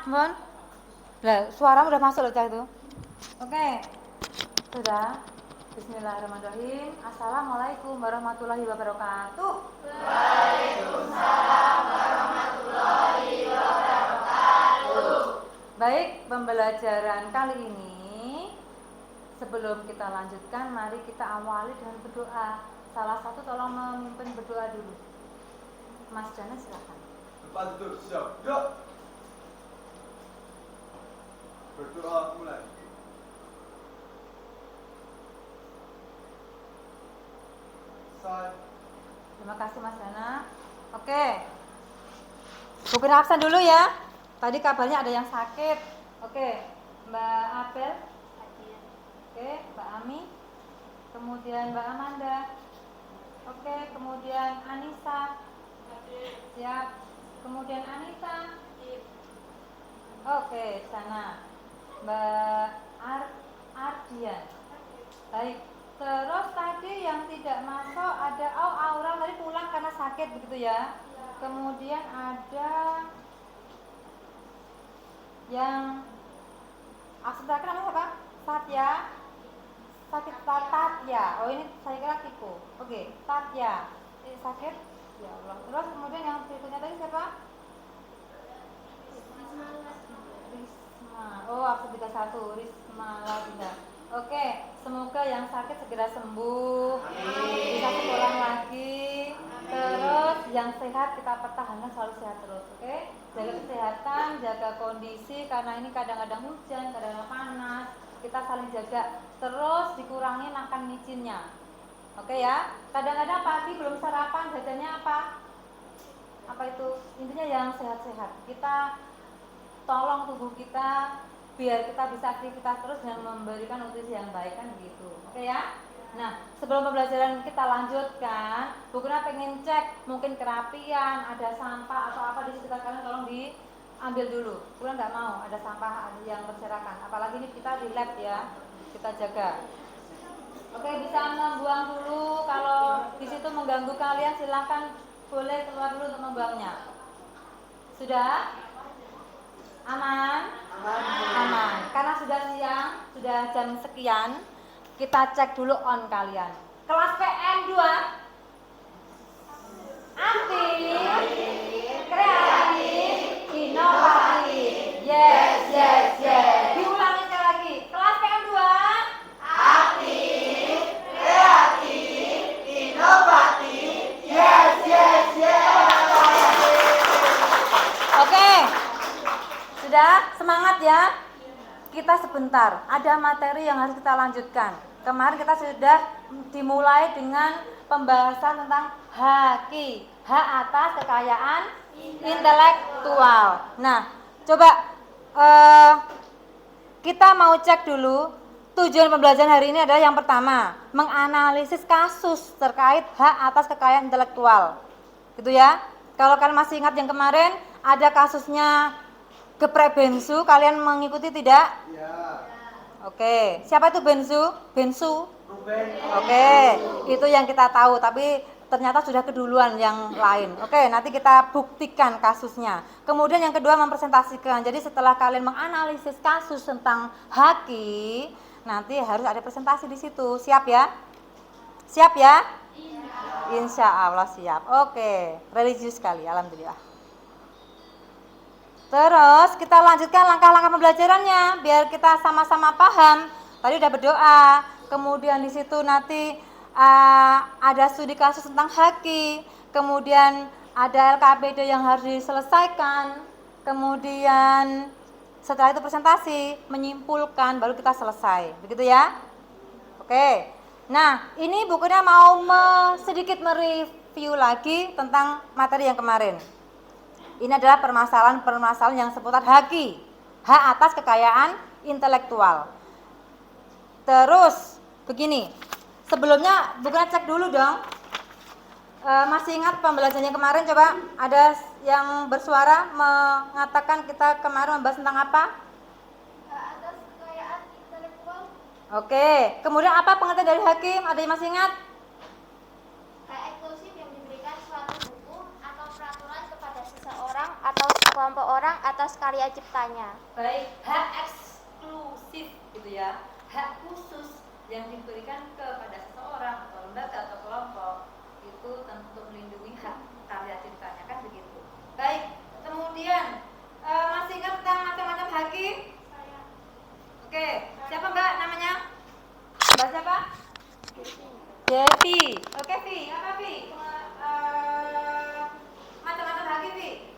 Mohon. Lah, suara udah masuk loh Cak itu. Oke. Sudah. Bismillahirrahmanirrahim. Assalamualaikum warahmatullahi wabarakatuh. Waalaikumsalam warahmatullahi wabarakatuh. Baik, pembelajaran kali ini sebelum kita lanjutkan, mari kita awali dengan berdoa. Salah satu tolong memimpin berdoa dulu. Mas Jana silakan. Depan duduk, siap. Yuk. Berdoa mulai. Terima kasih Mas Jana. Oke. Bukan absen dulu ya. Tadi kabarnya ada yang sakit. Oke. Mbak Abel. Oke, Mbak Ami. Kemudian Mbak Amanda. Oke, kemudian Anissa. Siap. Kemudian Anita. Oke, sana. Mbak Ardian. Baik. Terus tadi yang tidak masuk ada Aura tadi pulang karena sakit begitu ya. Kemudian ada yang aksen terakhir namanya apa? Satya. Sakit Tatya. Oh ini saya kira Kiko. Oke, Tatya. Ini sakit. Ya Allah. Terus kemudian yang berikutnya tadi siapa? Risma. Oh, aksen 31. Risma Lavina. Oke, semoga yang sakit segera sembuh. Bisa sekolah lagi. Terus yang sehat kita pertahankan selalu sehat terus, oke? Jaga kesehatan, jaga kondisi karena ini kadang-kadang hujan, kadang-kadang panas. Kita saling jaga. Terus dikurangi makan micinnya. Oke ya? Kadang-kadang pagi belum sarapan, jajannya apa? Apa itu? Intinya yang sehat-sehat. Kita tolong tubuh kita biar kita bisa aktivitas terus dan memberikan nutrisi yang baik kan begitu. Oke ya? Nah, sebelum pembelajaran kita lanjutkan, Bu Kuna pengen cek mungkin kerapian, ada sampah atau apa di sekitar kalian tolong diambil dulu. Bu Kuna nggak mau ada sampah yang berserakan. Apalagi ini kita di lab ya, kita jaga. Oke, bisa membuang dulu. Kalau di situ mengganggu kalian silahkan boleh keluar dulu untuk membuangnya. Sudah? Aman? Aman. Karena sudah siang, sudah jam sekian, kita cek dulu on kalian. Kelas PM 2 aktif, kreatif, inovatif. Yes, yes, yes. Diulangi sekali lagi. Kelas PM 2 aktif, kreatif, inovatif. Yes, yes, yes. Oke. Sudah? Semangat ya. Kita sebentar, ada materi yang harus kita lanjutkan. Kemarin kita sudah dimulai dengan pembahasan tentang haki, hak atas kekayaan intelektual. Nah, coba kita mau cek dulu. Tujuan pembelajaran hari ini adalah yang pertama, menganalisis kasus terkait hak atas kekayaan intelektual. Gitu ya. Kalau kalian masih ingat yang kemarin ada kasusnya geprek bensu, kalian mengikuti tidak? Ya. Oke, siapa itu bensu? Bensu? Ruben. Oke, itu yang kita tahu, tapi ternyata sudah keduluan yang lain. Oke, nanti kita buktikan kasusnya. Kemudian yang kedua mempresentasikan. Jadi setelah kalian menganalisis kasus tentang haki, nanti harus ada presentasi di situ. Siap ya? Siap ya? Insya Allah siap. Oke, religius sekali, alhamdulillah. Terus kita lanjutkan langkah-langkah pembelajarannya biar kita sama-sama paham. Tadi udah berdoa, kemudian di situ nanti ada studi kasus tentang haki, kemudian ada LKPD yang harus diselesaikan, kemudian setelah itu presentasi, menyimpulkan, baru kita selesai. Begitu ya? Oke. Nah, ini bukunya mau sedikit mereview lagi tentang materi yang kemarin. Ini adalah permasalahan-permasalahan yang seputar haki, hak atas kekayaan intelektual. Terus begini, sebelumnya bukan cek dulu dong. Masih ingat pembelajarannya kemarin? Coba ada yang bersuara mengatakan kita kemarin membahas tentang apa? Hak atas kekayaan intelektual. Oke, kemudian apa pengertian dari hakim? Ada yang masih ingat? Hak eksklusif yang diberikan suatu hukum atau peraturan kepada seseorang atau sekelompok orang atau atas karya ciptanya. Baik, hak eksklusif gitu ya, hak khusus yang diberikan kepada seseorang atau lembaga atau kelompok itu tentu melindungi hak karya ciptanya, kan begitu. Baik, kemudian masih ingat tentang macam-macam hakim? Oke, siapa Mbak namanya? Mbak siapa? Devi. Oke Vi, apa Vi? Macam-macam hakim Vi?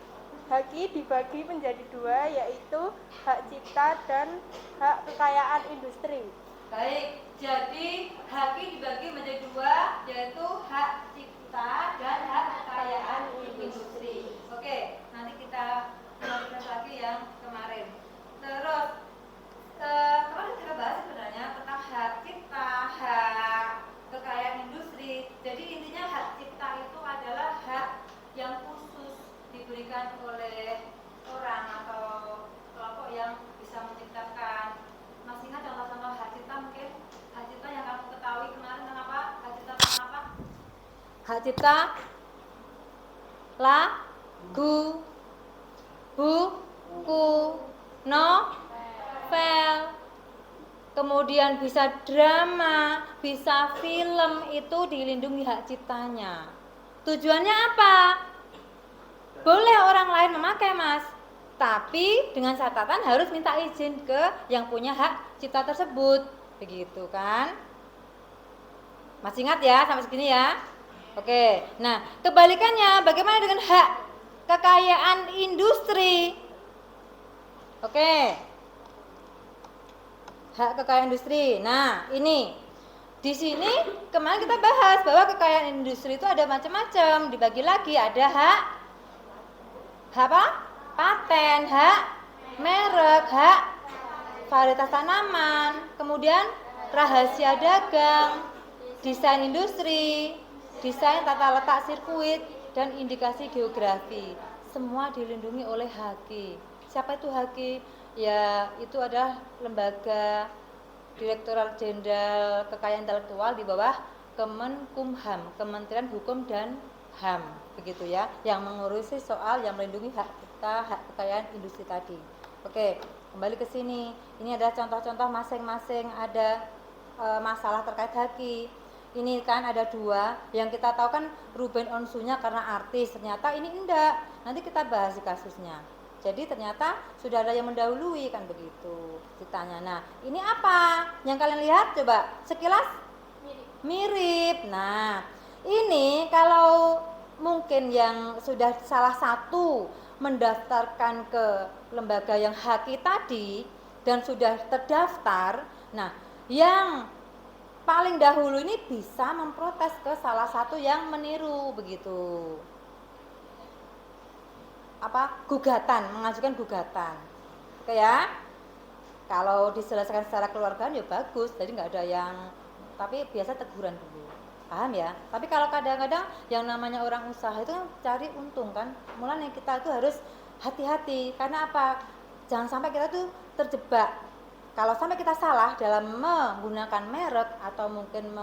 Haki dibagi menjadi dua, yaitu hak cipta dan hak kekayaan industri. Baik, jadi haki dibagi menjadi dua, yaitu hak cipta dan hak kekayaan industri. Oke, nanti kita bahas lagi yang kemarin. Terus kemarin kita bahas sebenarnya tentang hak cipta, hak kekayaan industri. Jadi intinya hak cipta itu adalah hak yang khusus diberikan oleh orang atau kelompok yang bisa menciptakan. Masih ingat contoh-contoh hak cipta mungkin? Hak cipta yang kamu ketahui kemarin tentang apa? Hak cipta tentang apa? Hak cipta lagu, buku, novel, kemudian bisa drama, bisa film, itu dilindungi hak ciptanya. Tujuannya apa? Boleh orang lain memakai Mas, tapi dengan catatan harus minta izin ke yang punya hak cipta tersebut, begitu kan? Masih ingat ya sampai segini ya? Oke, nah kebalikannya bagaimana dengan hak kekayaan industri? Oke, hak kekayaan industri. Nah ini di sini kemarin kita bahas bahwa kekayaan industri itu ada macam-macam, dibagi lagi ada hak apa? Paten, hak merek, hak varietas tanaman, kemudian rahasia dagang, desain industri, desain tata letak sirkuit, dan indikasi geografi. Semua dilindungi oleh haki. Siapa itu haki? Ya, itu adalah lembaga Direktorat Jenderal Kekayaan Intelektual di bawah Kemenkumham, Kementerian Hukum dan HAM, begitu ya, yang mengurusi soal yang melindungi hak cipta, hak kekayaan industri tadi. Oke, kembali ke sini. Ini adalah contoh-contoh masing-masing ada masalah terkait haki. Ini kan ada dua, yang kita tahu kan Ruben Onsunya karena artis, ternyata ini enggak. Nanti kita bahas di kasusnya. Jadi ternyata sudah ada yang mendahului kan begitu ceritanya. Nah, ini apa? Yang kalian lihat coba sekilas mirip. Nah, ini kalau mungkin yang sudah salah satu mendaftarkan ke lembaga yang haki tadi dan sudah terdaftar, nah yang paling dahulu ini bisa memprotes ke salah satu yang meniru begitu. Gugatan, mengajukan gugatan. Oke ya. Kalau diselesaikan secara keluargaan ya bagus, jadi nggak ada yang, tapi biasa teguran dulu. Paham ya? Tapi kalau kadang-kadang yang namanya orang usaha itu kan cari untung kan. Mulanya kita itu harus hati-hati. Karena apa? Jangan sampai kita tuh terjebak. Kalau sampai kita salah dalam menggunakan merek atau mungkin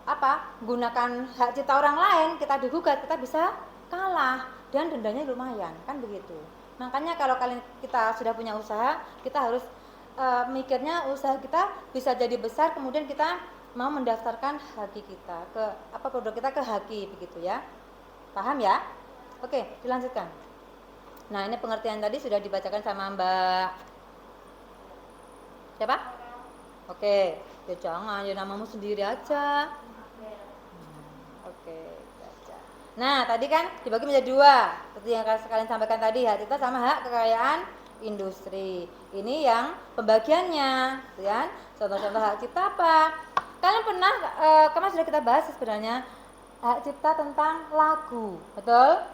menggunakan hak cipta orang lain, kita digugat, kita bisa kalah dan dendanya lumayan, kan begitu. Makanya kalau kita sudah punya usaha, kita harus mikirnya usaha kita bisa jadi besar, kemudian kita mau mendaftarkan haki kita ke produk kita ke haki begitu ya. Paham ya? Oke, dilanjutkan. Nah, ini pengertian tadi sudah dibacakan sama Mbak siapa? Oke, ya jangan, ya namamu sendiri aja. Oke, baca. Nah, tadi kan dibagi menjadi dua, seperti yang kalian sampaikan tadi, hak cipta sama hak kekayaan industri. Ini yang pembagiannya, kan? Contoh-contoh hak cipta apa? Kalian pernah, kemarin sudah kita bahas sebenarnya hak cipta tentang lagu, betul?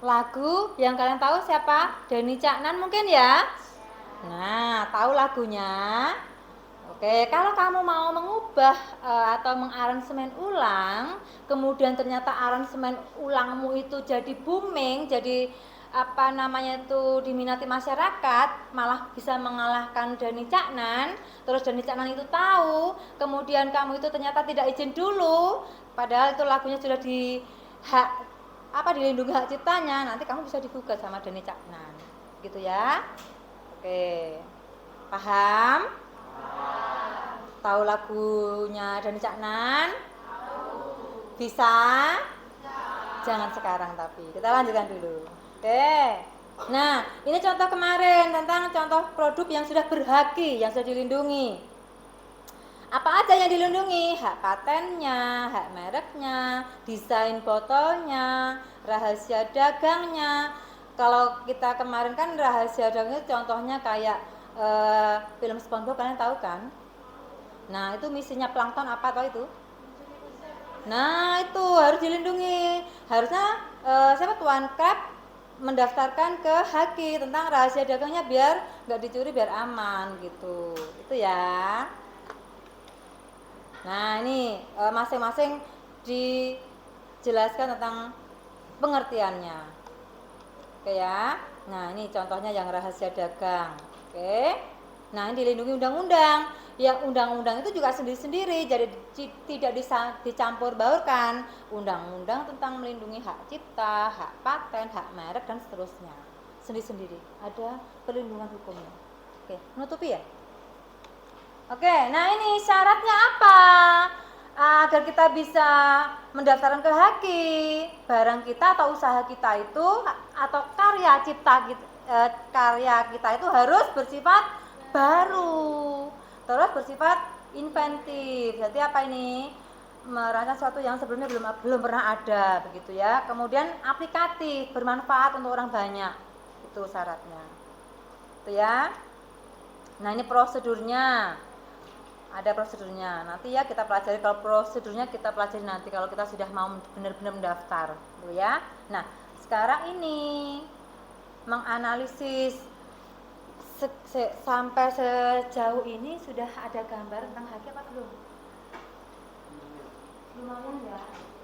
Lagu yang kalian tahu siapa? Denny Caknan mungkin ya? Nah, tahu lagunya? Oke, kalau kamu mau mengubah atau mengaransemen ulang, kemudian ternyata aransemen ulangmu itu jadi booming, jadi diminati masyarakat, malah bisa mengalahkan Denny Caknan, terus Denny Caknan itu tahu, kemudian kamu itu ternyata tidak izin dulu, padahal itu lagunya sudah dilindungi hak ciptanya, nanti kamu bisa digugat sama Denny Caknan. gitu ya. Oke, paham? Tahu lagunya Dani Caknan? Bisa? Jangan sekarang tapi kita lanjutkan dulu. Oke. Nah, ini contoh kemarin tentang contoh produk yang sudah berhaki, yang sudah dilindungi. Apa aja yang dilindungi? Hak patennya, hak mereknya, desain botolnya, rahasia dagangnya. Kalau kita kemarin kan rahasia dagangnya contohnya kayak film SpongeBob, kalian tahu kan? Nah, itu misinya plankton apa tau itu? Nah, itu harus dilindungi. Harusnya siapa Tuan Crab mendaftarkan ke Haki tentang rahasia dagangnya biar nggak dicuri, biar aman gitu. Itu ya. Nah, ini masing-masing dijelaskan tentang pengertiannya. Oke ya. Nah, ini contohnya yang rahasia dagang. Oke. Nah, ini dilindungi undang-undang. Yang undang-undang itu juga sendiri-sendiri, jadi tidak dicampur baurkan. Undang-undang tentang melindungi hak cipta, hak paten, hak merek dan seterusnya. Sendiri-sendiri. Ada perlindungan hukumnya. Oke, menutupi ya? Oke, nah ini syaratnya apa? Agar kita bisa mendaftarkan ke Haki, barang kita atau usaha kita itu atau karya kita itu harus bersifat baru, terus bersifat inventif. Jadi apa ini? Merancang sesuatu yang sebelumnya belum pernah ada, begitu ya. Kemudian aplikatif, bermanfaat untuk orang banyak. Itu syaratnya. Itu ya. Nah, ini prosedurnya. Ada prosedurnya. Nanti ya kita pelajari, kalau prosedurnya kita pelajari nanti kalau kita sudah mau benar-benar mendaftar, gitu ya. Nah, sekarang ini menganalisis sampai sejauh ini sudah ada gambar tentang Haki apa belum? Lumayan ya.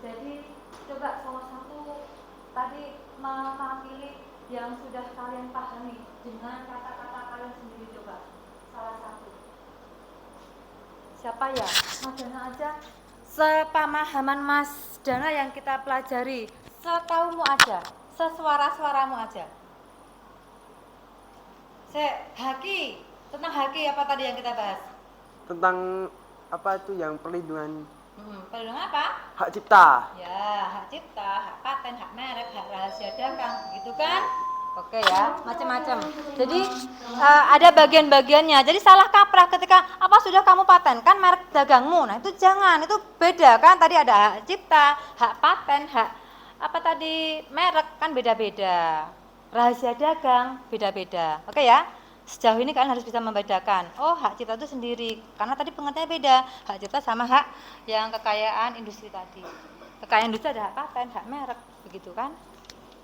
Jadi coba salah satu tadi mewakili yang sudah kalian pahami dengan kata-kata kalian sendiri, coba salah satu. Siapa ya? Mas Dana aja. Sepamahaman Mas Dana yang kita pelajari, setaumu aja, sesuara-suaramu aja. Haki, tentang Haki apa tadi yang kita bahas? Tentang apa itu yang perlindungan? Perlindungan apa? Hak cipta. Ya, hak cipta, hak paten, hak merek, hak rahasia dagang, gitu kan? Oke ya, macam-macam. Jadi ada bagian-bagiannya. Jadi salah kaprah ketika apa sudah kamu patenkan merek dagangmu. Nah, itu jangan, itu beda kan? Tadi ada hak cipta, hak paten, hak apa tadi merek kan beda-beda. Rahasia dagang beda-beda. Oke ya? Sejauh ini kalian harus bisa membedakan. Oh, hak cipta itu sendiri. Karena tadi pengertiannya beda. Hak cipta sama hak yang kekayaan industri tadi. Kekayaan industri ada hak paten, hak merek, begitu kan?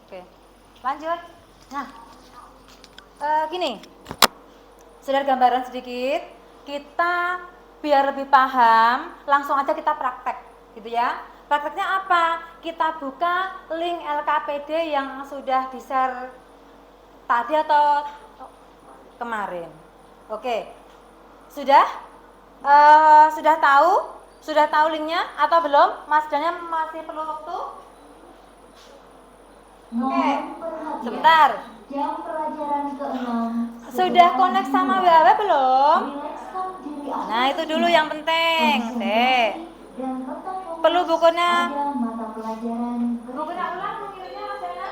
Oke. Lanjut. Nah, gini. Sudah gambaran sedikit. Kita biar lebih paham, langsung aja kita praktek, gitu ya. Prakteknya apa? Kita buka link LKPD yang sudah di-share tadi atau kemarin. Oke. Sudah? Sudah tahu? Sudah tahu linknya atau belum? Mas Danya masih perlu waktu? Oke. Sebentar. Jam pelajaran ke-6. Sudah connect sama WhatsApp belum? Rilekskan diri Anda Nah, itu dulu yang penting. Dek. dan tetap Perlu bukunya. pada mata pelajaran Bukunya ulang mengirimnya Mas Dana?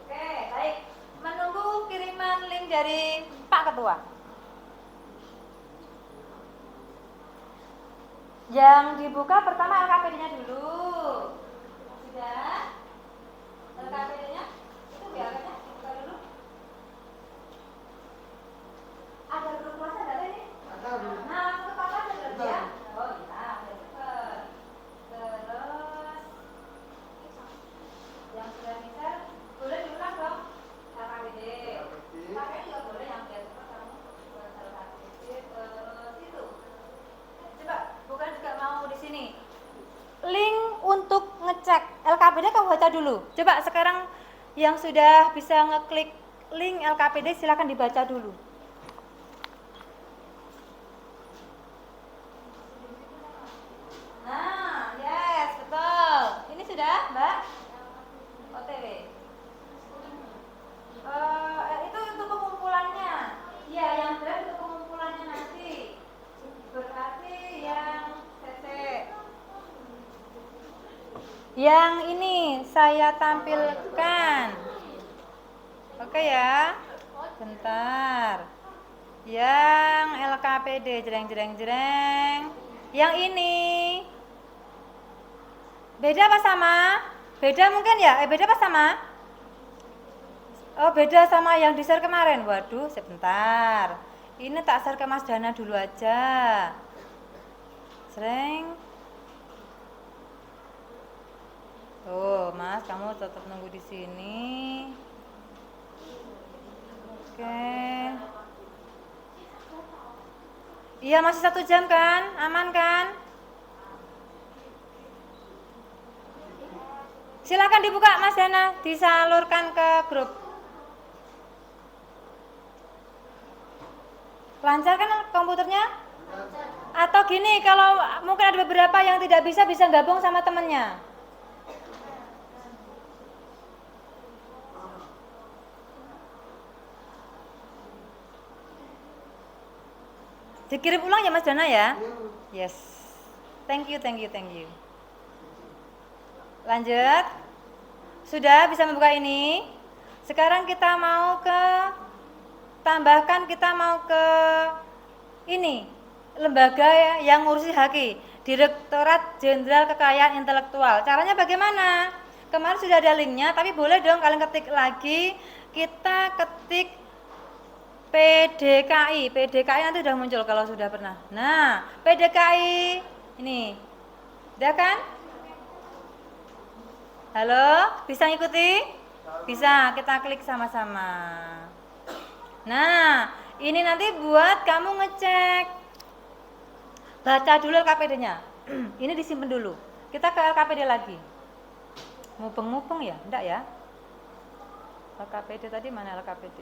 Oke, baik. Menunggu kiriman link dari Pak Ketua. Yang dibuka pertama LKPD-nya dulu. Sudah? LKPD-nya? Itu biarkannya dibuka dulu. Ada grup kelasnya enggak ada ini? Nah, langsung ke papa aja berarti ya. Oh iya, udah cepet. Terus yang sudah bisa boleh diulang dong. LKPD. Pakai juga boleh yang biasa kamu buat LKPD. Terus itu. Coba bukan juga mau di sini. Link untuk ngecek LKPD kamu baca dulu. Coba sekarang yang sudah bisa ngeklik link LKPD silakan dibaca dulu. Nah, yes, betul. Ini sudah, Mbak? OTW. Yang ini saya tampilkan. Oke ya. Bentar. Yang LKPD jreng jreng jreng. Yang ini. Beda apa sama? Beda mungkin ya? Beda apa sama? Oh, beda sama yang di share kemarin. Waduh, sebentar. Ini tak share ke Mas Dana dulu aja. Sreng. Oh, Mas, kamu tetap nunggu di sini. Oke. Iya, masih 1 jam kan? Aman kan? Silakan dibuka Mas Dana, disalurkan ke grup. Lancar kan komputernya? Atau gini, kalau mungkin ada beberapa yang tidak bisa gabung sama temennya. Dikirim ulang ya Mas Dana ya? Yes. Thank you. Lanjut. Sudah bisa membuka ini. Sekarang kita mau ke ini. Lembaga yang ngurusi HAKI, Direktorat Jenderal Kekayaan Intelektual. Caranya bagaimana? Kemarin sudah ada linknya, tapi boleh dong kalian ketik lagi. Kita ketik PDKI. PDKI nanti sudah muncul kalau sudah pernah. Nah, PDKI ini. Udah kan? Halo, bisa ngikuti? Bisa, kita klik sama-sama. Nah, ini nanti buat kamu ngecek. Baca dulu LKPD-nya. Ini disimpan dulu. Kita ke LKPD lagi. Mupeng-mupeng ya? Enggak ya? LKPD tadi mana LKPD?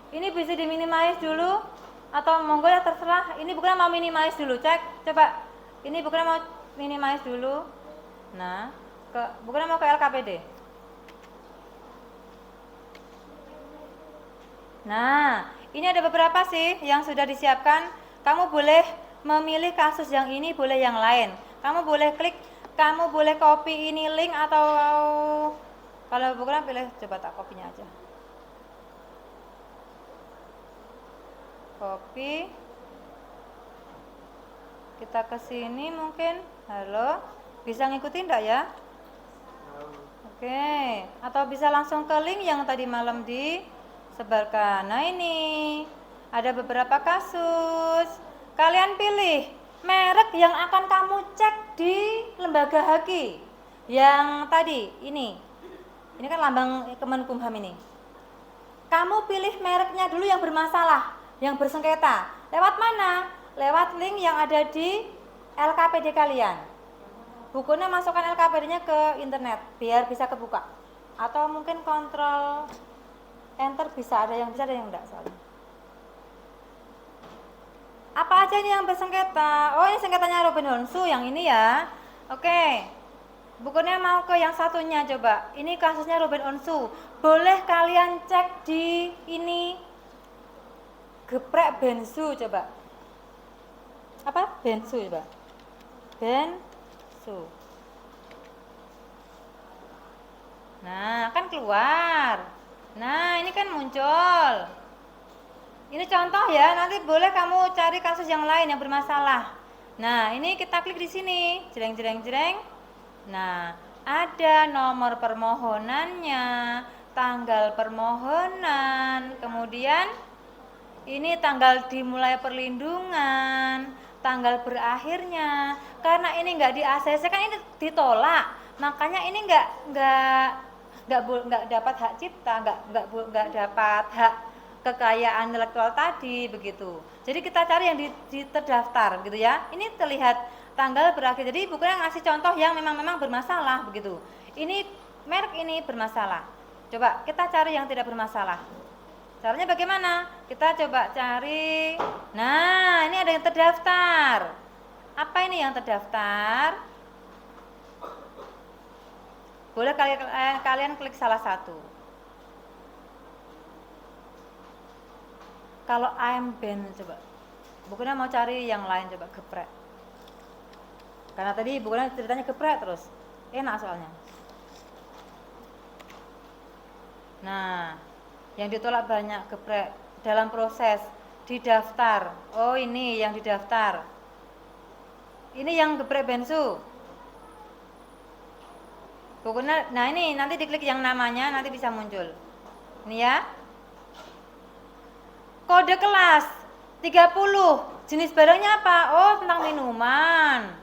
Ini bisa diminimize dulu atau monggo ya terserah. Ini bukan mau minimize dulu, cek. Coba. Ini bukan mau minimize dulu. Nah, bukan mau ke LKPD. Nah, ini ada beberapa sih yang sudah disiapkan. Kamu boleh memilih kasus yang ini, boleh yang lain. Kamu boleh klik, kamu boleh copy ini link atau kalau bukan pilih coba tak kopinya aja. Copy. Kita ke sini mungkin. Halo, bisa ngikutin enggak ya? Oke, atau bisa langsung ke link yang tadi malam disebarkan. Nah ini ada beberapa kasus. Kalian pilih merek yang akan kamu cek di lembaga HAKI. Yang tadi ini kan lambang Kemenkumham ini. Kamu pilih mereknya dulu yang bermasalah, yang bersengketa. Lewat mana? Lewat link yang ada di LKPD kalian. Bukunya masukkan LKPD-nya ke internet biar bisa kebuka. Atau mungkin kontrol enter bisa, ada yang bisa, ada yang enggak soalnya. Apa aja ini yang bersengketa? Oh, ini sengketanya Robin Honsu yang ini ya. Oke. Bukunya mau ke yang satunya coba. Ini kasusnya Robin Honsu. Boleh kalian cek di ini geprek bensu coba. Apa? Bensu coba. Bensu. Nah, kan keluar. Nah, ini kan muncul. Ini contoh ya, nanti boleh kamu cari kasus yang lain yang bermasalah. Nah, ini kita klik di sini, jreng. Nah, ada nomor permohonannya, tanggal permohonan, kemudian ini tanggal dimulai perlindungan, tanggal berakhirnya. Karena ini nggak di ACC kan ini ditolak, makanya ini nggak dapat hak cipta, nggak dapat hak kekayaan intelektual tadi begitu. Jadi kita cari yang terdaftar gitu ya. Ini terlihat tanggal berakhir. Jadi bukunya ngasih contoh yang memang bermasalah begitu. Ini merek ini bermasalah. Coba kita cari yang tidak bermasalah. Caranya bagaimana? Kita coba cari. Nah, ini ada yang terdaftar. Apa ini yang terdaftar? Boleh kalian klik salah satu. Kalau I'm band coba. Bukannya mau cari yang lain coba geprek. Karena tadi bukan ceritanya geprek terus. Enak soalnya. Nah, yang ditolak banyak geprek dalam proses didaftar. Oh, ini yang didaftar. Ini yang geprek bensu. Pokoknya, nah ini nanti diklik yang namanya nanti bisa muncul. Ini ya. Kode kelas 30. Jenis barangnya apa? Oh, tentang minuman.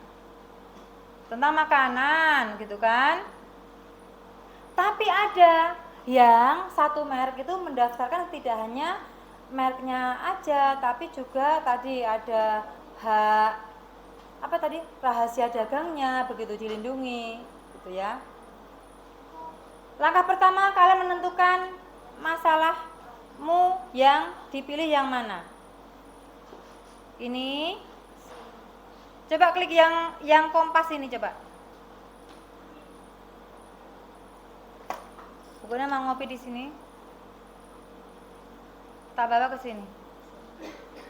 Tentang makanan gitu kan. Tapi ada yang satu merek itu mendaftarkan tidak hanya mereknya aja, tapi juga tadi ada hak apa tadi? Rahasia dagangnya begitu dilindungi gitu ya. Langkah pertama kalian menentukan masalahmu yang dipilih yang mana. Ini coba klik yang kompas ini coba. Pokoknya mau ngopi di sini. Tak bawa ke sini.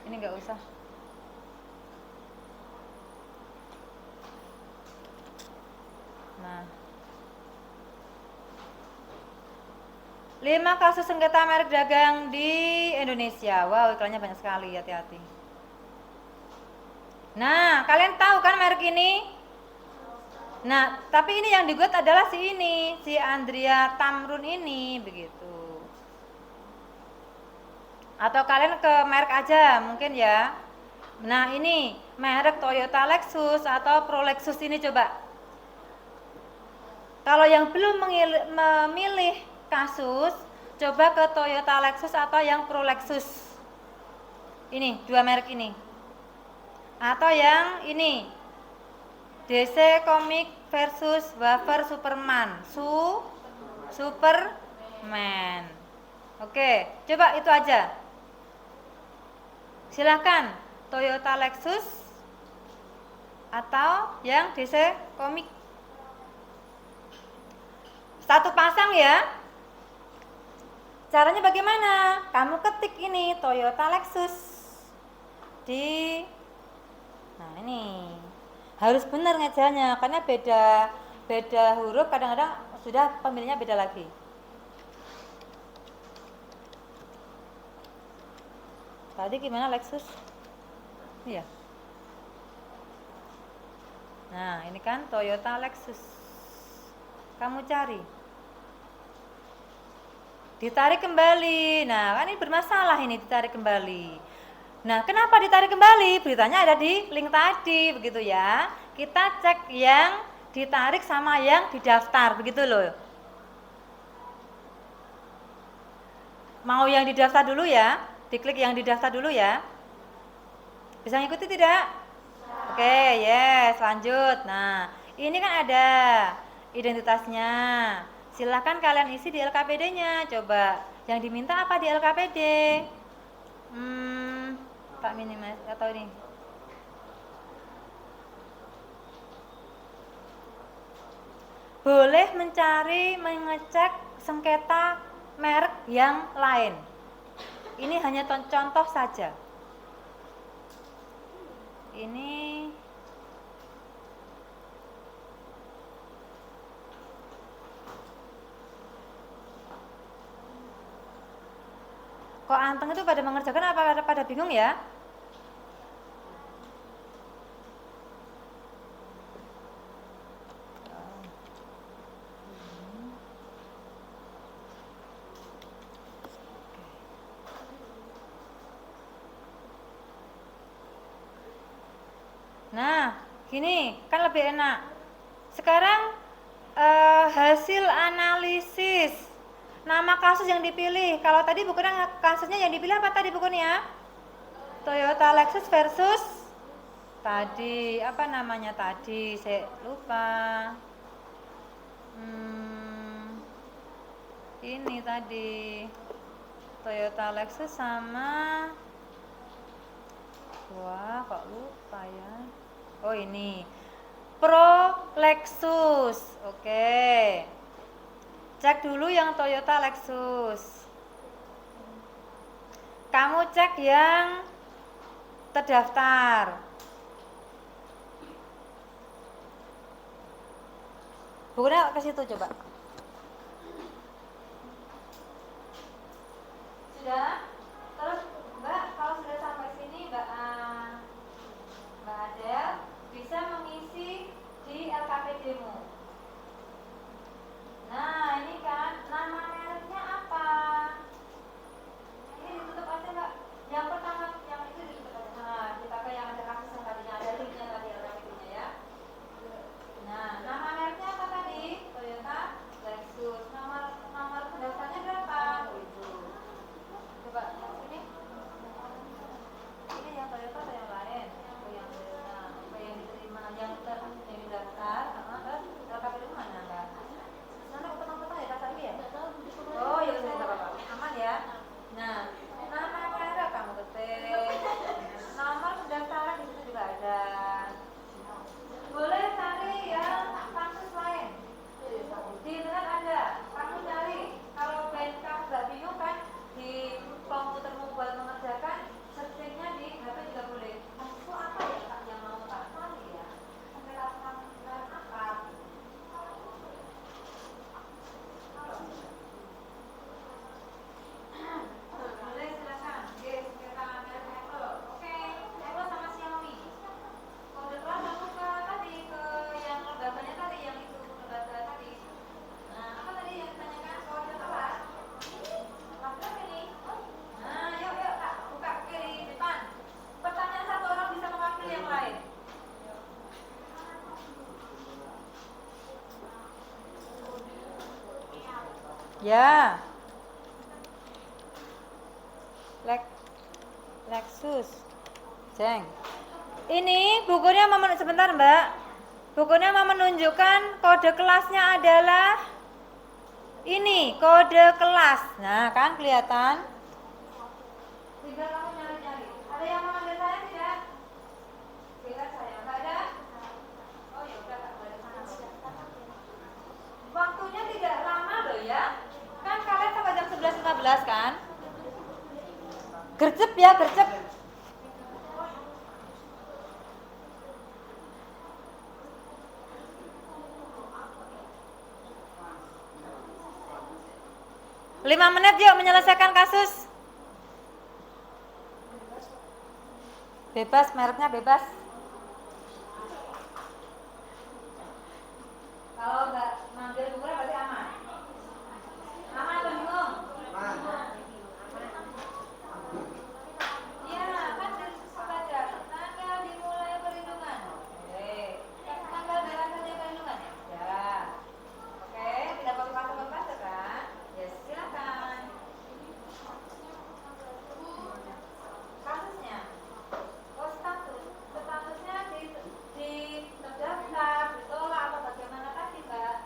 Ini enggak usah. Nah. 5 kasus sengketa merek dagang di Indonesia. Wow, iklannya banyak sekali, hati-hati. Nah, kalian tahu kan merek ini? Nah, tapi ini yang digugat adalah si ini, si Andrea Tamrun ini, begitu. Atau kalian ke merek aja mungkin ya. Nah, ini merek Toyota Lexus atau Pro Lexus ini coba. Kalau yang belum memilih kasus, coba ke Toyota Lexus atau yang Pro Lexus. Ini, dua merek ini. Atau yang ini. DC Comic versus Wafer Superman. Superman. Oke, coba itu aja. Silahkan Toyota Lexus atau yang DC Comic. Satu pasang ya. Caranya bagaimana? Kamu ketik ini Toyota Lexus di, nah ini harus benar ngejanya karena beda huruf kadang-kadang sudah pemilihnya beda lagi. Tadi gimana Lexus? Iya. Nah ini kan Toyota Lexus. Kamu cari. Ditarik kembali. Nah, kan ini bermasalah ini ditarik kembali. Nah, kenapa ditarik kembali? Beritanya ada di link tadi, begitu ya. Kita cek yang ditarik sama yang didaftar, begitu loh. Mau yang didaftar dulu ya? Diklik yang didaftar dulu ya. Bisa ngikuti tidak? Oke, yes, lanjut. Nah, ini kan ada identitasnya. Silahkan kalian isi di LKPD-nya. Coba yang diminta apa di LKPD? Pak minimal atau ini? Boleh mencari, mengecek sengketa merek yang lain. Ini hanya contoh saja. Ini kok anteng itu pada mengerjakan apa pada bingung ya? Nah, gini kan lebih enak. Sekarang hasil analisis nama kasus yang dipilih. Kalau tadi bukunya kasusnya yang dipilih apa tadi bukunya? Toyota Lexus versus tadi apa namanya tadi? Saya lupa. Ini tadi Toyota Lexus sama, wah kok lupa ya. Oh ini Pro Lexus. Oke. Cek dulu yang Toyota Lexus. Kamu cek yang terdaftar. Bukunya ke situ coba. Sudah? Terus Mbak, kalau sudah sampai sini Mbak Adel bisa mengisi di LKPD-mu. Nah, ini kan nama mereknya apa? Ini ditutup aja Mbak. Yang pertama, yang itu ditutup aja. Nah, kita ke yang ada kasus yang tadinya ada linknya tadi LKPD-nya ya. Nah, nama mereknya apa tadi? Toyota Lexus. Nomor pendaftarannya berapa? Coba yang ini. Ini yang Toyota atau yang lain? Yang Toyota, yang diterima, yang didaftar, sama ke LKPD mana Mbak? Nanti potong-potong ya kasar ya? Oh ya sudah nggak apa-apa, aman ya. Nah, nama merek kamu ketik, nomor pendaftaran di situ juga ada. Boleh cari yang kasus lain. Di internet ada, kamu cari. Kalau kamu nggak bingung kan di komputermu buat mengerjakan, searchingnya di HP juga boleh. Aku apa ya Kak yang mau tak cari ya? Sampai lakukan apa? Boleh silakan. Yes, kita ambil Apple. Oke, Apple sama Xiaomi. Kode kelas aku ke tadi ke yang lembaganya tadi yang itu lembaga tadi. Nah, apa tadi yang ditanyakan kode kelas? Kelas ini. Nah, yuk Kak, buka kiri depan. Pertanyaan satu orang bisa mewakili yang lain. Ya. Lexus. Jeng. Ini bukunya sebentar Mbak. Bukunya mau menunjukkan kode kelasnya adalah ini, kode kelas. Nah, kan kelihatan? Tinggal kamu nyari-nyari. Ada yang mau manggil saya tidak? Tidak saya. Enggak ada? Oh ya udah Kak, ada sana. Waktunya tidak lama loh ya. Kan kalian sampai jam 11.15 kan? Gercep ya, gercep. Lima menit yuk menyelesaikan kasus. Bebas, mereknya bebas. Kalau nggak manggil bukunya berarti aman. Aman atau bingung? Iya, kan dari saja. Tanggal dimulai perlindungan. Oke. Tanggal berakhirnya perlindungan ya. Oke, tidak perlu pakai kan? Ya silakan. Kasusnya. Oh, statusnya di terdaftar, ditolak atau bagaimana tadi Mbak?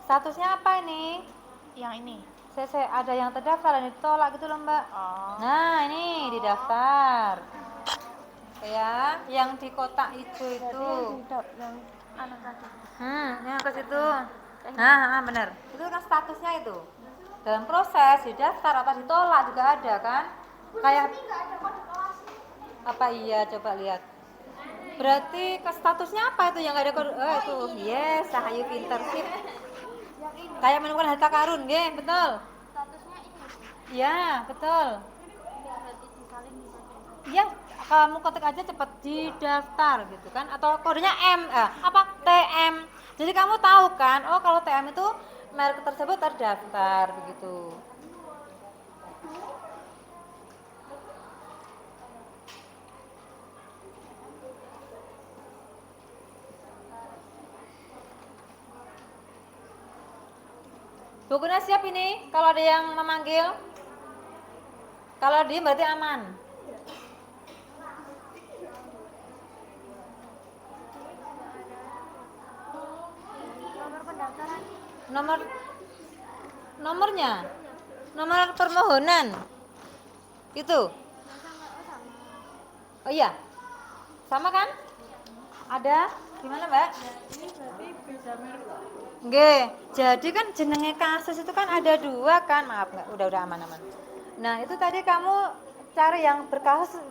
Statusnya apa ini? Yang ini. Ada yang terdaftar dan ditolak gitu loh Mbak. Oh. Nah ini didaftar. Ya, yang di kotak hijau itu. Yang anak tadi. Yang ke situ. Nah, benar. Itu kan statusnya itu. Dalam proses didaftar atau ditolak juga ada kan? Kayak Ini nggak ada kode kelas. apa iya coba lihat. Berarti ke statusnya apa itu yang nggak ada kode? Oh itu, yes, Sahayu pinter sih. Yang ini Kayak menemukan harta karun, ya betul. statusnya ini. Ya betul. Berarti disalin bisa. Iya, kamu ketik aja cepet didaftar gitu kan? Atau kodenya TM. Jadi kamu tahu kan? Oh kalau TM itu merek tersebut terdaftar begitu. Bukunya siap ini, kalau ada yang memanggil. Kalau diem berarti aman. Nomor pendaftaran. Nomor permohonan. Itu. Oh iya. Sama kan? Ada? Gimana, Mbak? Nggih, jadi kan jenenge kasus itu kan ada 2 kan, maaf nggak, udah aman-aman. Nah itu tadi kamu cari yang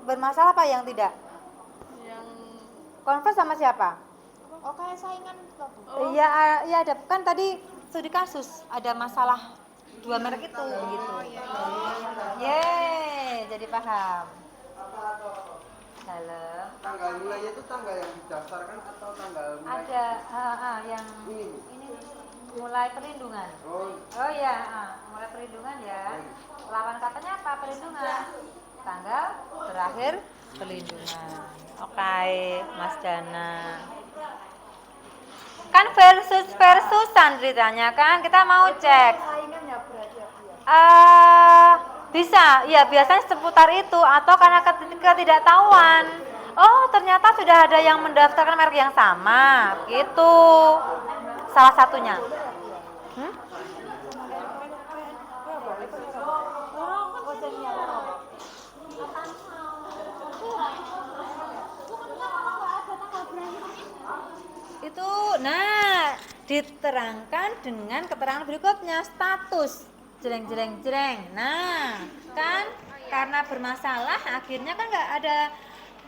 bermasalah apa yang tidak? Yang Converse sama siapa? Oh kayak saingan gitu. Iya, iya ada kan tadi studi kasus ada masalah 2 merek itu gitu. Yeay, jadi paham. Dalam Tanggal mulainya itu tanggal yang didaftarkan atau tanggal mulai? ada yang Ini. ini mulai perlindungan. Oh, iya, mulai perlindungan ya. Lawan katanya apa perlindungan? Tanggal terakhir perlindungan. Oke, Mas Dana. Kan versusan ceritanya kan, kita mau cek. Saingan ya berarti ya. Bisa, ya biasanya seputar itu atau karena ketidaktahuan. Oh, ternyata sudah ada yang mendaftarkan merek yang sama, gitu. Salah satunya. Itu, nah, diterangkan dengan keterangan berikutnya, status. Jreng. Nah, kan karena bermasalah akhirnya kan nggak ada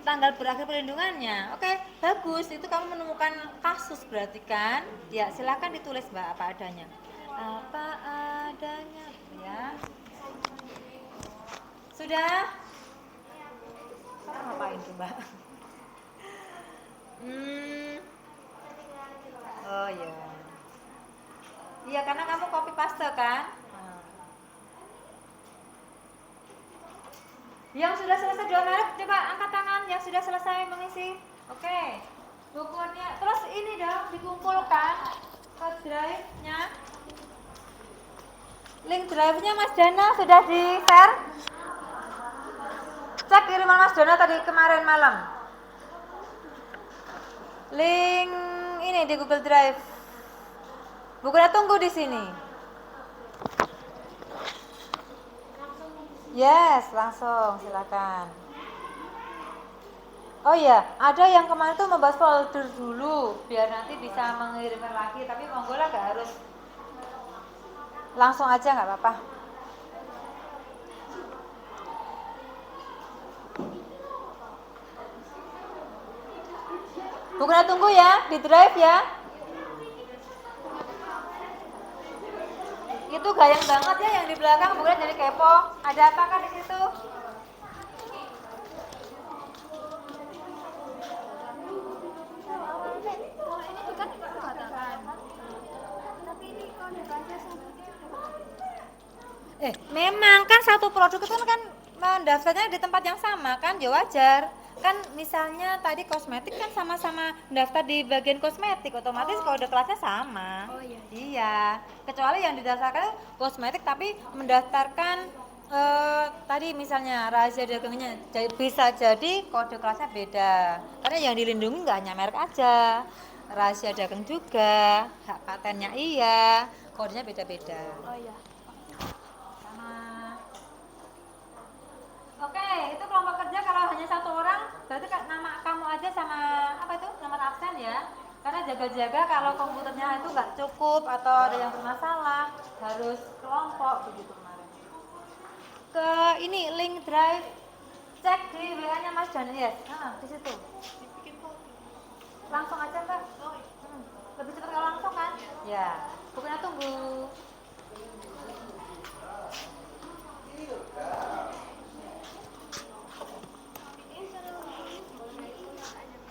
tanggal berakhir perlindungannya. Oke, bagus. Itu kamu menemukan kasus berarti kan? Ya, silakan ditulis Mbak apa adanya. Apa adanya, ya. Sudah? Kamu ngapain coba? Oh ya. Iya, karena kamu copy paste kan? Yang sudah selesai 2 merek, coba angkat tangan yang sudah selesai mengisi. Oke. Bukunya, terus ini dong dikumpulkan ke drive-nya. Link drive-nya Mas Dana sudah di-share? Cek kiriman Mas Dana tadi kemarin malam. Link ini di Google Drive. Bukunya tunggu di sini. Yes, langsung silakan. Oh iya, ada yang kemarin tuh membahas folder dulu, biar nanti bisa mengirimkan lagi. Tapi monggo lah, nggak harus langsung aja, nggak apa-apa. Bukunya tunggu ya, di drive ya. Itu gayang banget ya yang di belakang, bukunya jadi kepo. Ada apakah di situ? Ini juga dikatakan. Tapi ini kode bahasa Memang kan satu produk itu kan mendaftarnya di tempat yang sama kan, ya wajar. Kan misalnya tadi kosmetik kan sama-sama daftar di bagian kosmetik, otomatis kode kelasnya sama. Oh, iya. Iya, kecuali yang didaftarkan kosmetik tapi mendaftarkan tadi misalnya rahasia dagangnya bisa jadi kode kelasnya beda. Karena yang dilindungi nggak hanya merek aja. rahasia dagang juga, hak patennya iya, kodenya beda-beda. Oh iya. Sama. Oke, itu kelompok kerja kalau hanya satu orang, berarti nama kamu aja sama apa itu nomor absen ya. Karena jaga-jaga kalau komputernya itu nggak cukup atau ada yang bermasalah, harus kelompok begitu kemarin. Ke ini link drive, cek di WA-nya Mas Daniel, yes. Di situ. Langsung aja Mbak. Lebih cepat kalau langsung kan? Ya. Bukunya tunggu.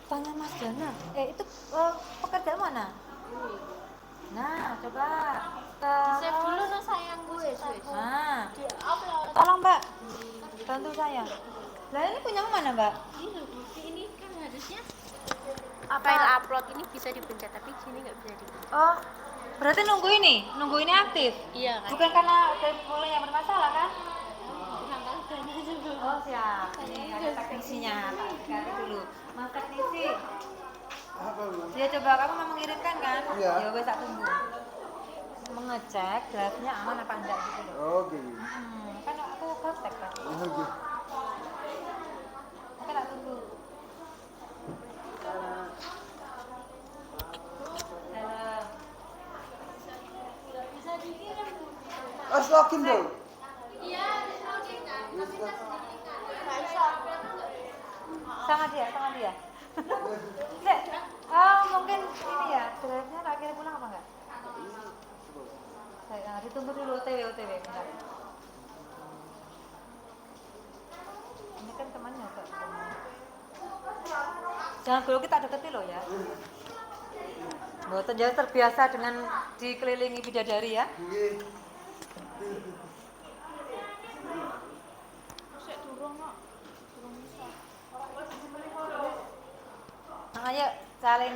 Tanya Mas Jana. Itu pekerjaan mana? Nah, coba. Save dulu no sayang gue. Nah, Di upload. tolong Mbak, bantu saya. Lah ini punya mana Mbak? Ini kan harusnya file upload ini bisa dipencet tapi sini nggak bisa dipencet. Oh, berarti nunggu ini aktif. Iya kan? Bukan karena mulai yang bermasalah kan? Juga. Oh siap. Ini ada teknisinya. Ganti dulu. Mas teknisi. Apa Bu? Dia coba kamu mau mengirimkan kan? Iya. Ya wes tak tunggu. Mengecek drive-nya aman apa enggak gitu loh. Oh gitu. Kan aku gaptek kan. Oh gitu. Oke tak tunggu. Login dong. Sama dia. Dek, oh mungkin ini ya, drive-nya tak kira pulang apa enggak? Saya ditunggu dulu OTW bentar. Ini kan temannya Kak. Jangan dulu kita deketi loh ya. Mboten ya terbiasa dengan dikelilingi bidadari ya. Ayo saling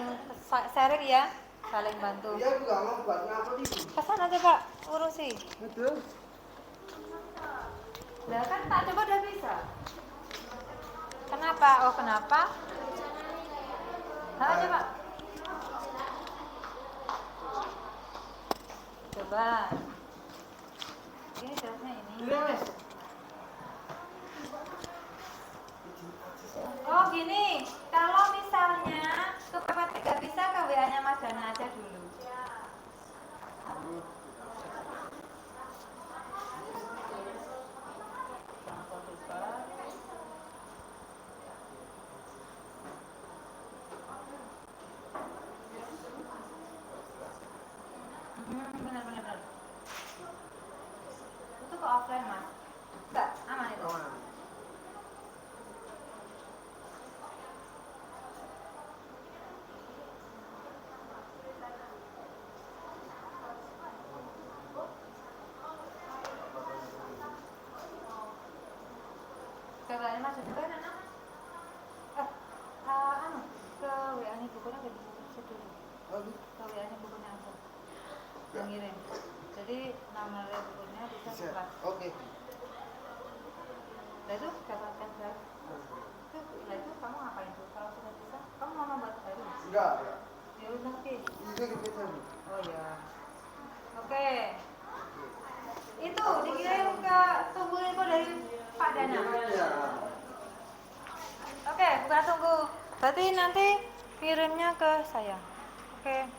sharing ya, saling bantu. Iya Bu, kamu buat ngapa nih? Pesan aja Pak, urusi. Betul. Lah kan tak coba udah bisa. Kenapa? Oh kenapa? Aja Pak. Coba. Ini jelasnya ini. Yes. Oh gini, kalau misalnya ke PPT nggak bisa ke WA-nya Mas Dana aja dulu. Benar. Itu ke offline Mas. Enggak, aman itu. Ke WA-nya Mas Dana kan anak? Ke WA-nya bukunya ke cek dulu. Ke WA-nya bukunya aja. Yang ngirim. Jadi nomor bukunya bisa Bisa. kelas. Oke. Nah itu dapatkan draft. Nah itu kamu ngapain tuh? Kalau sudah bisa, kamu mau membuat baru? Enggak. Ya udah nanti. Itu kita Bu. Oh ya. Oke. Itu dikirim ke tunggu info dari Pak Dana. Iya. Oke, bukan tunggu. Berarti nanti kirimnya ke saya. Oke.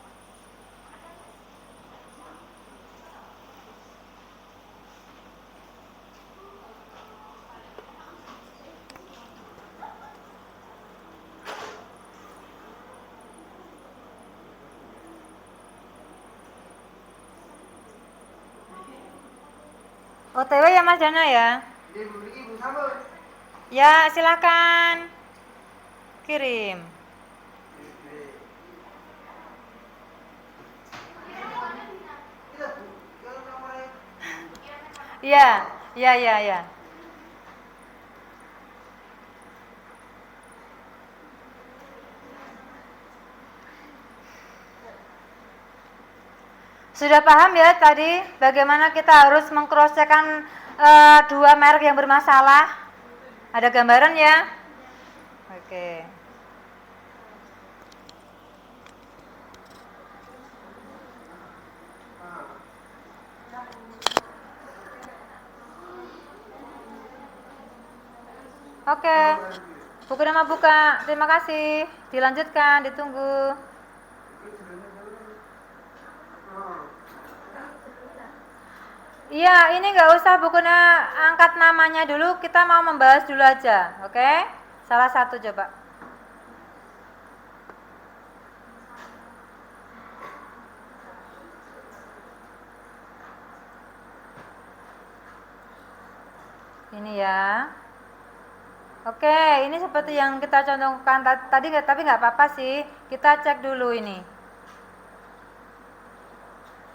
OTW ya Mas Dana ya? Ibu sama. Ya silakan kirim. Iya. Sudah paham ya tadi bagaimana kita harus mengcross-checkkan dua merek yang bermasalah? Ada gambaran ya? Oke. Oke. Buku nama buka. Terima kasih. Dilanjutkan, ditunggu. Iya, ini nggak usah bukunya angkat namanya dulu. Kita mau membahas dulu aja, oke? Salah satu coba. Ini ya. Oke, ini seperti yang kita contohkan tadi, tapi nggak apa-apa sih. Kita cek dulu ini.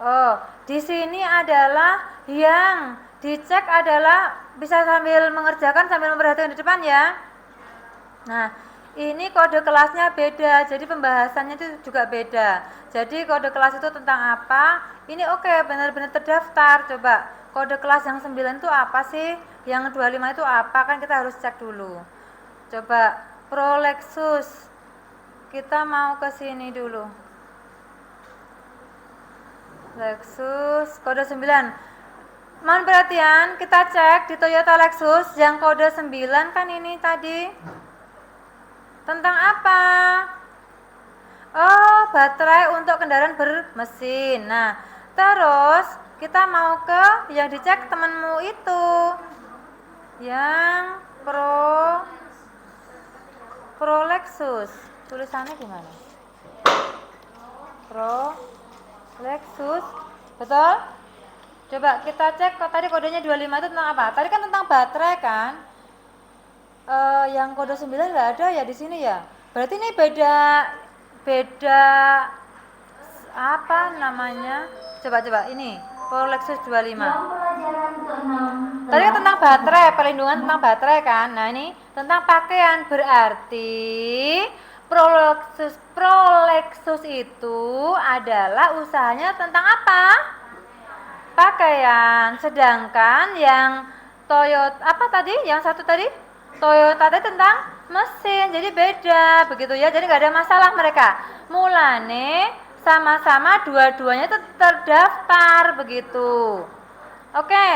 Oh, di sini adalah yang dicek adalah bisa sambil mengerjakan sambil memperhatikan di depan ya. Nah, ini kode kelasnya beda, jadi pembahasannya itu juga beda. Jadi kode kelas itu tentang apa? Ini oke, benar-benar terdaftar. Coba kode kelas yang 9 itu apa sih? Yang 25 itu apa? Kan kita harus cek dulu. Coba Prolexus. Kita mau ke sini dulu. Lexus kode 9. Mohon perhatian, kita cek di Toyota Lexus yang kode 9 kan ini tadi. Tentang apa? Oh, baterai untuk kendaraan bermesin. Nah, terus kita mau ke yang dicek temanmu itu. Yang Pro Lexus. Tulisannya gimana? Pro Lexus, betul? Coba kita cek kok tadi kodenya 25 itu tentang apa? Tadi kan tentang baterai kan? Yang kode 9 nggak ada ya di sini ya. Berarti ini beda apa namanya? Coba ini Pro Lexus 25. Jam pelajaran ke-6. Tadi kan tentang baterai, perlindungan tentang baterai kan. Nah, ini tentang pakaian berarti Prolexus itu adalah usahanya tentang apa? Pakaian. Sedangkan yang Toyota apa tadi? Yang satu tadi? Toyota tadi tentang mesin. Jadi beda begitu ya. Jadi nggak ada masalah mereka. Mulane sama-sama dua-duanya itu terdaftar begitu. Oke.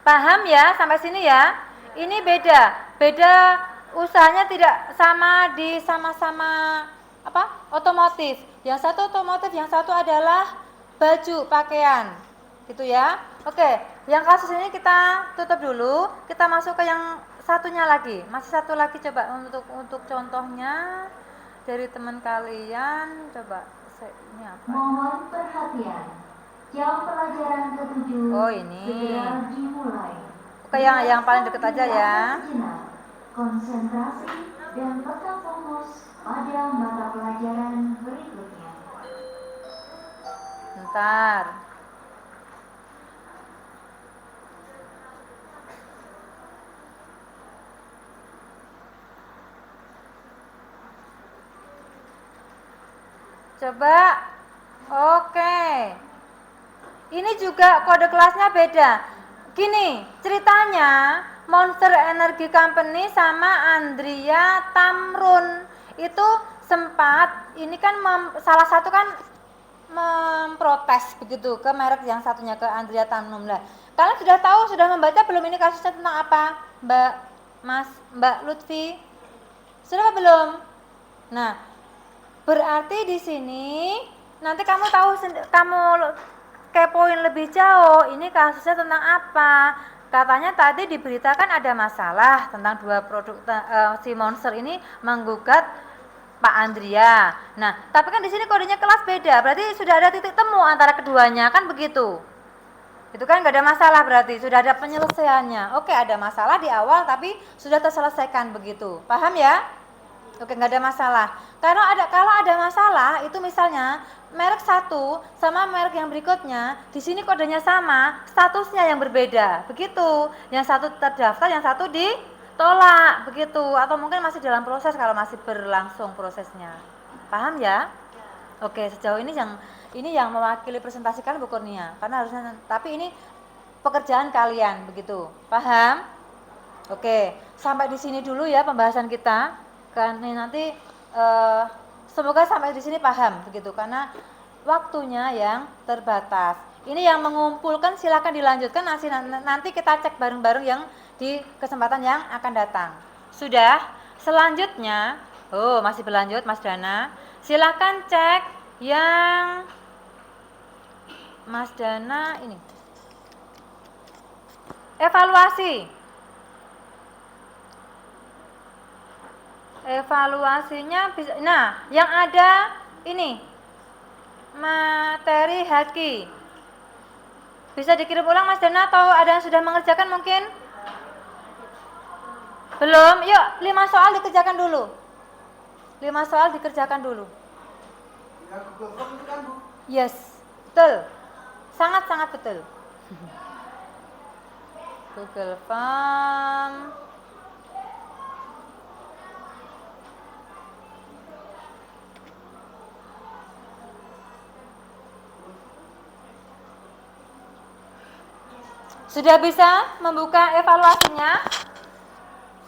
Paham ya sampai sini ya? Ini beda. Beda usahanya tidak sama di sama-sama apa? Otomotif. Yang satu otomotif, yang satu adalah baju, pakaian. Gitu ya. Oke, yang kasus ini kita tutup dulu. Kita masuk ke yang satunya lagi. Masih satu lagi coba untuk contohnya dari teman kalian. Coba ini apa? Mohon perhatian. Jam pelajaran ke-7 Oh, ini. segera dimulai. Oke, yang paling deket aja ya. Sejenak, konsentrasi dan tetap fokus pada mata pelajaran berikutnya. Bentar. Coba. Oke. Ini juga kode kelasnya beda. Gini, ceritanya Monster Energy Company sama Andrea Tamrun itu sempat ini kan salah satu kan memprotes begitu ke merek yang satunya ke Andrea Tamrun lah. Kalian sudah tahu, sudah membaca belum ini kasusnya tentang apa? Mbak Lutfi? Sudah apa belum? Nah, berarti di sini nanti kamu tahu, kamu kepoin lebih jauh, ini kasusnya tentang apa? Katanya tadi diberitakan ada masalah tentang dua produk si Monster ini menggugat Pak Andrea. Nah, tapi kan di sini kodenya kelas beda, berarti sudah ada titik temu antara keduanya, kan begitu? Itu kan nggak ada masalah berarti, sudah ada penyelesaiannya. Oke, ada masalah di awal tapi sudah terselesaikan begitu. Paham ya? Oke, nggak ada masalah. Kalau ada masalah itu misalnya merek satu sama merek yang berikutnya, di sini kodenya sama, statusnya yang berbeda. Begitu. Yang satu terdaftar, yang satu ditolak, begitu. Atau mungkin masih dalam proses kalau masih berlangsung prosesnya. Paham ya? Oke, sejauh ini yang mewakili presentasikan Bu Kurnia. Karena harusnya, tapi ini pekerjaan kalian, begitu. Paham? Oke, sampai di sini dulu ya pembahasan kita. Kan nanti semoga sampai di sini paham begitu, karena waktunya yang terbatas. Ini yang mengumpulkan silakan dilanjutkan, nanti kita cek bareng-bareng yang di kesempatan yang akan datang. Sudah? Selanjutnya, masih berlanjut Mas Dana. Silakan cek yang Mas Dana ini. Evaluasi. Evaluasinya bisa, nah yang ada ini materi haki bisa dikirim ulang Mas Dana atau ada yang sudah mengerjakan mungkin? Belum? Yuk 5 soal dikerjakan dulu. 5 soal dikerjakan dulu. Yang Google Form itu kan Bu? Yes, betul. Sangat-sangat betul. Google Form. Sudah bisa membuka evaluasinya?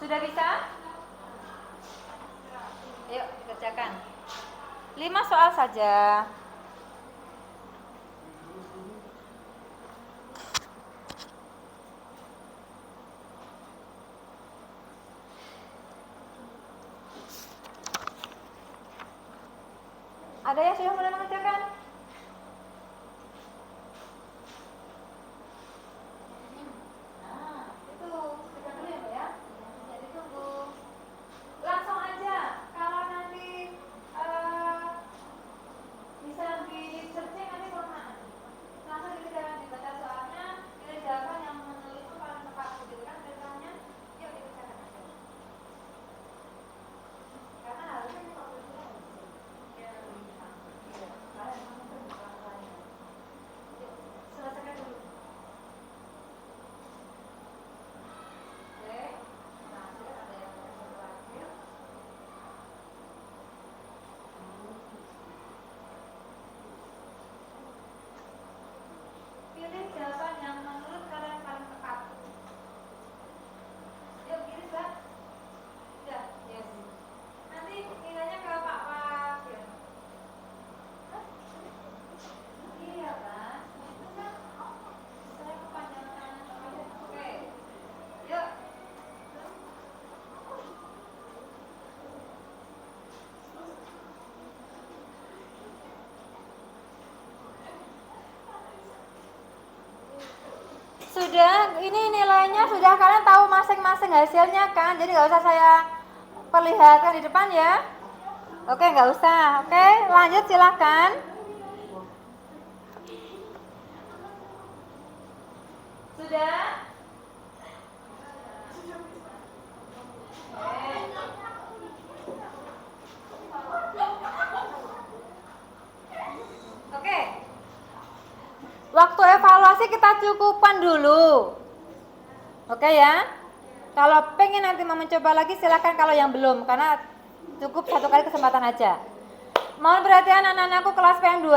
Sudah bisa? Yuk, dikerjakan. 5 soal saja. Ada yang sudah mulai mengerjakan? Sudah, ini nilainya sudah kalian tahu masing-masing hasilnya kan? Jadi nggak usah saya perlihatkan di depan ya. Oke, nggak usah. Oke, lanjut silakan. Sudah? Oke. Waktu evaluasi kita cukupkan dulu. Oke ya. Kalau pengen nanti mau mencoba lagi silakan, kalau yang belum, karena cukup 1 kali kesempatan aja. Mohon perhatian anak-anakku kelas PM2.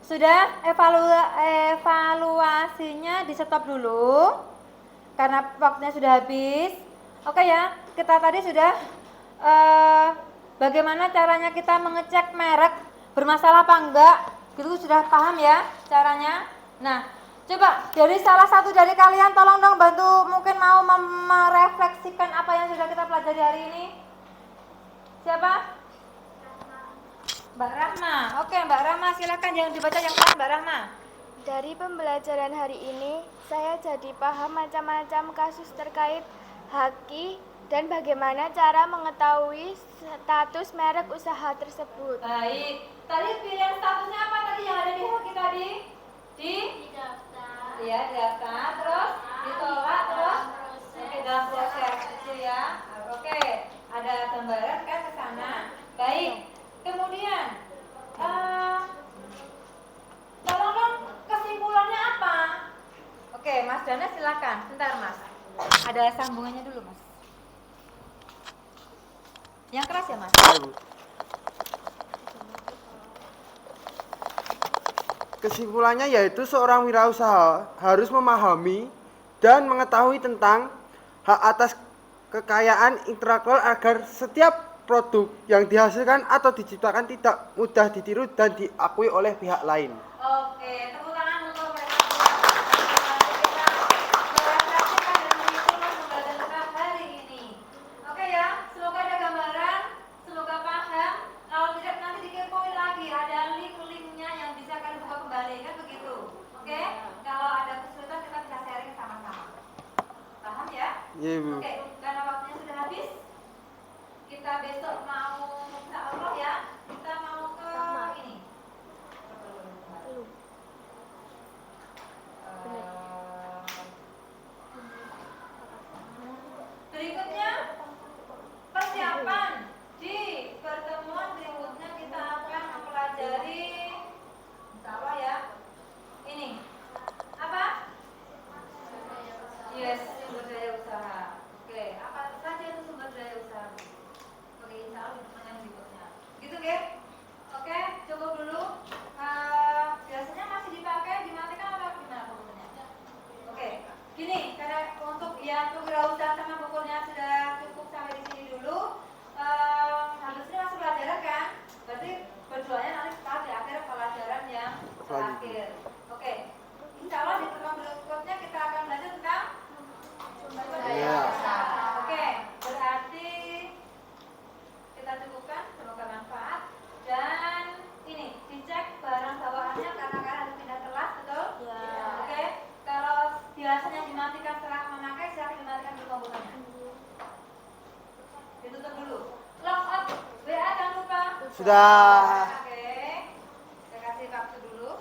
Sudah evaluasinya di stop dulu karena waktunya sudah habis. Oke ya. Kita tadi sudah bagaimana caranya kita mengecek merek bermasalah apa enggak. Gitu sudah paham ya caranya. Nah, coba dari salah satu dari kalian tolong dong bantu, mungkin mau merefleksikan apa yang sudah kita pelajari hari ini. Siapa? Mbak Rahma. Oke, Mbak Rahma silakan, yang dibaca yang pelan Mbak Rahma. Dari pembelajaran hari ini, saya jadi paham macam-macam kasus terkait haki dan bagaimana cara mengetahui status merek usaha tersebut. Baik. Tadi pilihan statusnya apa tadi yang ada di haki tadi? Di daftar. Iya, daftar, terus ditolak, terus oke, dalam proses itu ya. Oke, ada gambaran kan ke sana. Baik. Kemudian tolong dong kesimpulannya apa? Oke, Mas Dana silakan. Bentar, Mas. Ada sambungannya dulu, Mas. Yang keras ya, Mas? Kesimpulannya yaitu seorang wirausaha harus memahami dan mengetahui tentang hak atas kekayaan intelektual agar setiap produk yang dihasilkan atau diciptakan tidak mudah ditiru dan diakui oleh pihak lain. Oke, tepuk tangan untuk mereka semua. Kita merefleksikan dan Iya, Bu. Oke, karena waktunya sudah habis, kita besok mau insya Allah ya, kita mau ke ini. Berikutnya persiapan di pertemuan berikutnya kita akan mempelajari insya Allah ya ini apa? Yes, sumber daya usaha. Oke, apa saja itu sumber daya usaha? Oke, insya Allah di pertemuan berikutnya. Gitu, Ge? Oke, cukup dulu. Biasanya masih dipakai, dimatikan atau gimana komputernya? Oke, gini, karena untuk yang kewirausahaan sama bukunya sudah cukup sampai di sini dulu. Habis ini masih pelajaran kan? Berarti berdoanya nanti setelah di akhir pelajaran yang terakhir. Oke, insya Allah di pertemuan berikutnya kita akan belajar tentang sumber daya usaha. Oke, berarti kita cukupkan, semoga manfaat. Dan ini dicek barang bawaannya karena harus pindah kelas, betul? Oke, kalau biasanya dimatikan setelah memakai, silahkan dimatikan dulu komputernya. Ditutup dulu. Log out WA jangan lupa. Sudah. Oke, saya kasih waktu dulu.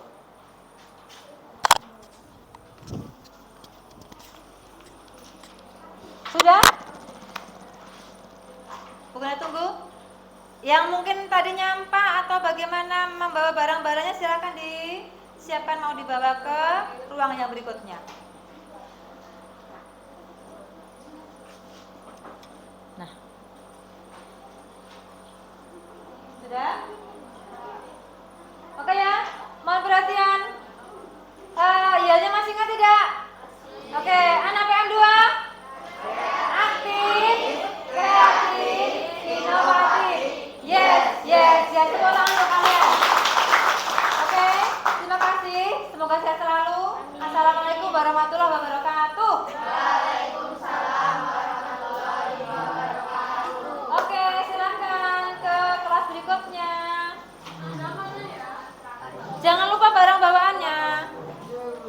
Sudah? Bukannya tunggu? Yang mungkin tadi nyampah atau bagaimana membawa barang-barangnya silakan disiapkan mau dibawa ke ruang yang berikutnya. Nah. Sudah?